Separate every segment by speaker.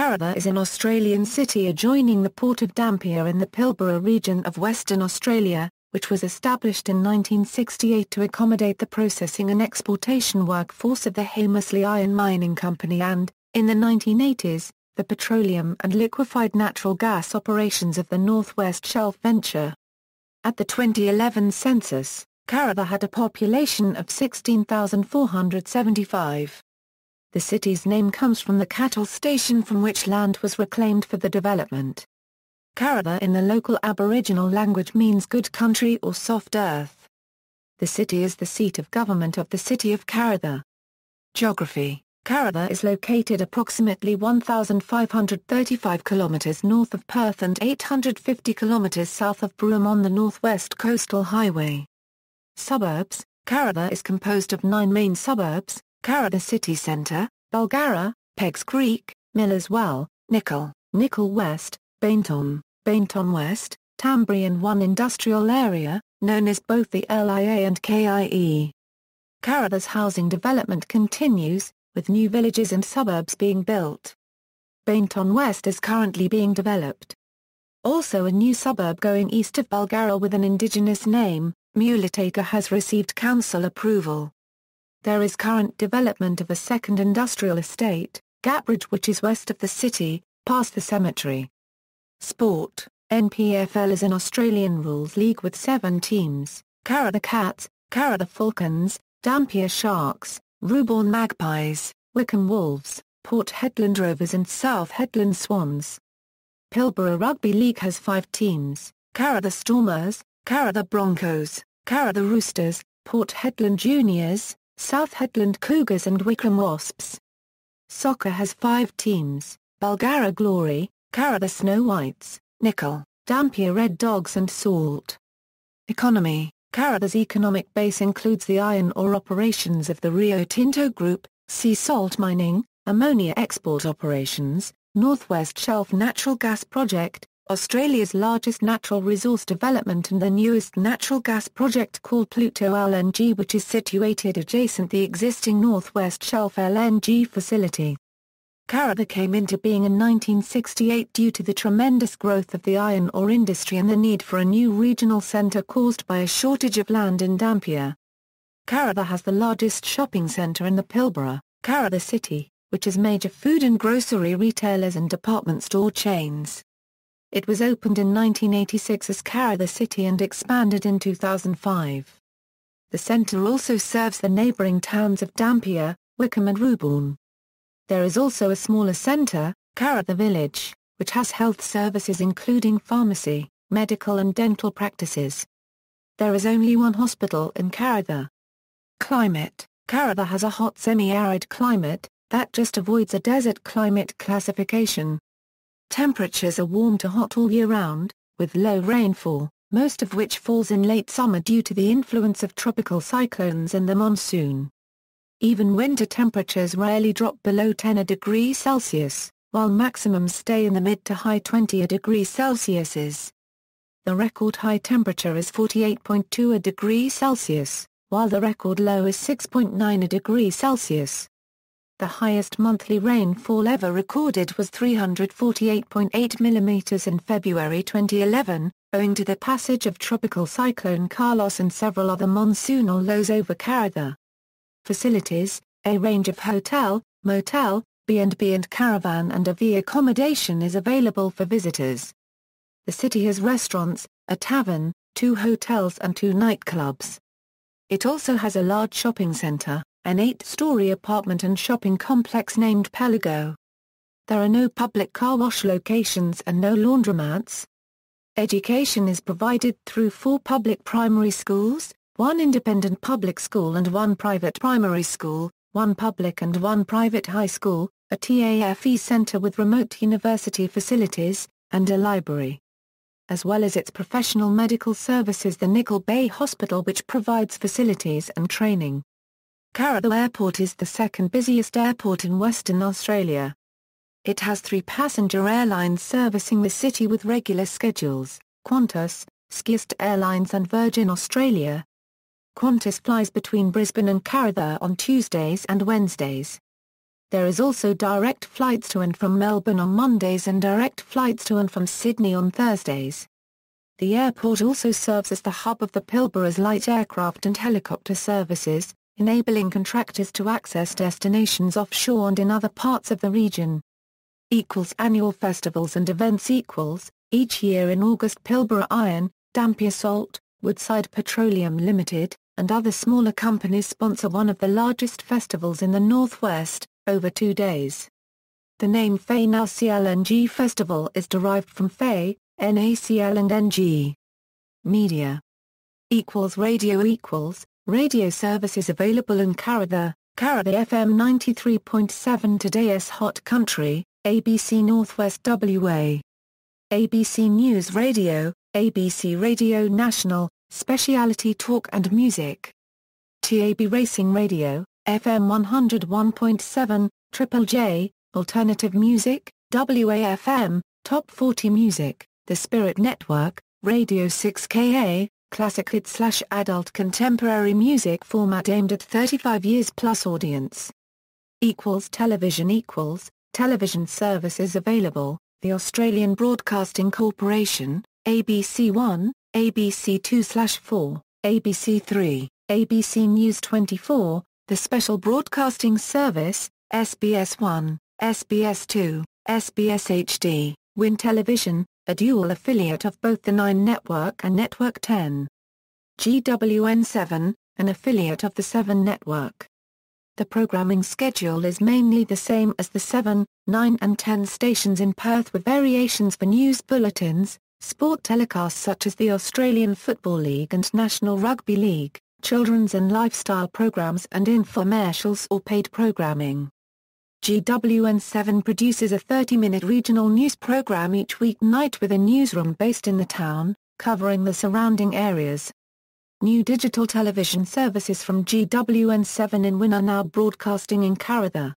Speaker 1: Karratha is an Australian city adjoining the port of Dampier in the Pilbara region of Western Australia, which was established in 1968 to accommodate the processing and exportation workforce of the Hamersley Iron mining company and, in the 1980s, the petroleum and liquefied natural gas operations of the North West Shelf venture. At the 2011 census, Karratha had a population of 16,475. The city's name comes from the cattle station from which land was reclaimed for the development. Karratha in the local Aboriginal language means good country or soft earth. The city is the seat of government of the City of Karratha. Geography: Karratha is located approximately 1,535 km north of Perth and 850 km south of Broome on the northwest coastal highway. Suburbs: Karratha is composed of 9 main suburbs: Karratha City Centre, Bulgarra, Peggs Creek, Millers Well, Nickel, Nickel West, Bainton, Bainton West, Tambrie and one industrial area, known as both the LIA and KIE. Karratha's housing development continues, with new villages and suburbs being built. Bainton West is currently being developed. Also a new suburb going east of Bulgarra with an indigenous name, Mulataka, has received council approval. There is current development of a second industrial estate, Gatbridge, which is west of the city, past the cemetery. Sport: NPFL is an Australian rules league with 7 teams: Karratha Cats, Karratha Falcons, Dampier Sharks, Reuborn Magpies, Wickham Wolves, Port Hedland Rovers and South Hedland Swans. Pilbara Rugby League has 5 teams: Karratha Stormers, Karratha Broncos, Karratha Roosters, Port Hedland Juniors, South Hedland Cougars and Wickham Wasps. Soccer has 5 teams: Bulgarra Glory, Karratha Snow Whites, Nickel, Dampier Red Dogs and Salt. Economy: Karratha's economic base includes the iron ore operations of the Rio Tinto Group, sea salt mining, ammonia export operations, Northwest Shelf Natural Gas Project, Australia's largest natural resource development and the newest natural gas project called Pluto LNG, which is situated adjacent the existing Northwest Shelf LNG facility. Karratha came into being in 1968 due to the tremendous growth of the iron ore industry and the need for a new regional centre caused by a shortage of land in Dampier. Karratha has the largest shopping centre in the Pilbara, Karratha City, which has major food and grocery retailers and department store chains. It was opened in 1986 as Karratha City and expanded in 2005. The centre also serves the neighbouring towns of Dampier, Wickham and Reuborn. There is also a smaller centre, Karratha Village, which has health services including pharmacy, medical and dental practices. There is only one hospital in Karratha. Climate: Karratha has a hot semi-arid climate, that just avoids a desert climate classification. Temperatures are warm to hot all year round, with low rainfall, most of which falls in late summer due to the influence of tropical cyclones and the monsoon. Even winter temperatures rarely drop below 10 degrees Celsius, while maximums stay in the mid to high 20 degrees Celsius. The record high temperature is 48.2 degrees Celsius, while the record low is 6.9 degrees Celsius. The highest monthly rainfall ever recorded was 348.8 mm in February 2011, owing to the passage of Tropical Cyclone Carlos and several other monsoonal lows over Karratha. Facilities: a range of hotel, motel, B&B and caravan and RV accommodation is available for visitors. The city has restaurants, a tavern, 2 hotels and 2 nightclubs. It also has a large shopping centre, an 8-story apartment and shopping complex named Pelago. There are no public car wash locations and no laundromats. Education is provided through 4 public primary schools, 1 independent public school and 1 private primary school, 1 public and 1 private high school, a TAFE centre with remote university facilities, and a library. As well as its professional medical services, the Nickel Bay Hospital, which provides facilities and training. Karratha Airport is the second busiest airport in Western Australia. It has 3 passenger airlines servicing the city with regular schedules: Qantas, Skist Airlines and Virgin Australia. Qantas flies between Brisbane and Karratha on Tuesdays and Wednesdays. There is also direct flights to and from Melbourne on Mondays and direct flights to and from Sydney on Thursdays. The airport also serves as the hub of the Pilbara's light aircraft and helicopter services, enabling contractors to access destinations offshore and in other parts of the region. Annual festivals and events. Each year in August, Pilbara Iron, Dampier Salt, Woodside Petroleum Limited, and other smaller companies sponsor one of the largest festivals in the northwest, over 2 days. The name Fay NACLNG Festival is derived from Fay, NACL and NG. Media. Radio. Radio services available in Karratha, Karratha FM 93.7 Today's Hot Country, ABC Northwest WA. ABC News Radio, ABC Radio National, Speciality Talk and Music. TAB Racing Radio, FM 101.7, Triple J, Alternative Music, WAFM, Top 40 Music, The Spirit Network, Radio 6KA, Classic Hits/Adult Contemporary Music format aimed at 35 years plus audience. Television. Television services available, the Australian Broadcasting Corporation, ABC 1, ABC 2/4, ABC 3, ABC News 24, the Special Broadcasting Service, SBS 1, SBS 2, SBS HD, Win Television, a dual affiliate of both the 9 Network and Network 10. GWN 7, an affiliate of the 7 Network. The programming schedule is mainly the same as the 7, 9 and 10 stations in Perth, with variations for news bulletins, sport telecasts such as the Australian Football League and National Rugby League, children's and lifestyle programs and infomercials or paid programming. GWN 7 produces a 30-minute regional news program each weeknight with a newsroom based in the town, covering the surrounding areas. New digital television services from GWN 7 in Win are now broadcasting in Karratha.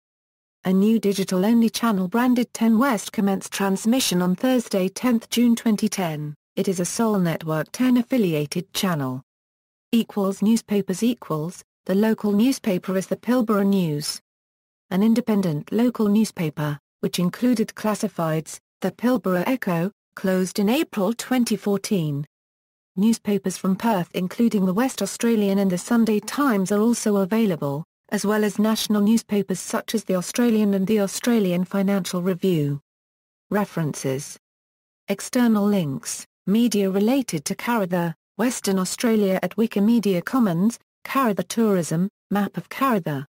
Speaker 1: A new digital-only channel branded 10 West commenced transmission on Thursday 10 June 2010. It is a sole Network 10 affiliated channel. Newspapers. The local newspaper is the Pilbara News. An independent local newspaper, which included classifieds, the Pilbara Echo, closed in April 2014. Newspapers from Perth including the West Australian and the Sunday Times are also available, as well as national newspapers such as the Australian and the Australian Financial Review. References. External links, media related to Karratha, Western Australia at Wikimedia Commons, Karratha Tourism, Map of Karratha.